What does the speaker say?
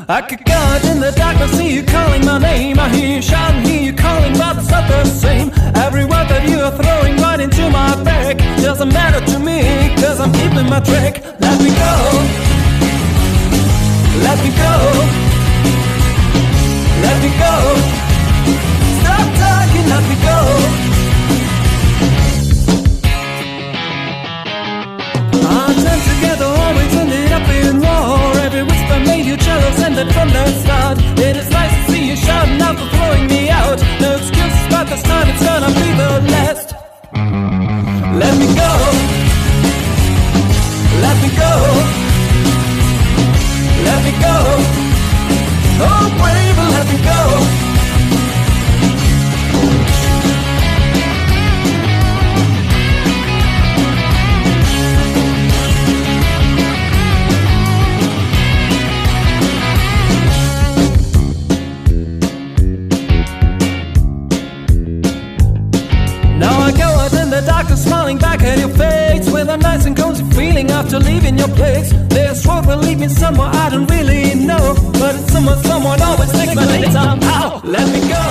I could go out in the darkness, see you calling my name. I hear you shouting, hear you calling, but it's not the same. Every word that you are throwing right into my back doesn't matter to me, cause I'm keeping my track. Let me go, let me go, let me go. Stop talking, let me go. Our time together always ended up in war. Every whisper made you jealous, and that from the start. It is nice to see you shouting out for throwing me out. No excuses, but this time it's gonna be the last. Let me go, let me go, let me go. Oh baby, let me go. The doctor smiling back at your face with a nice and cozy feeling after leaving your place. This road will lead me somewhere I don't really know, but it's someone always takes my name somehow. Let me go.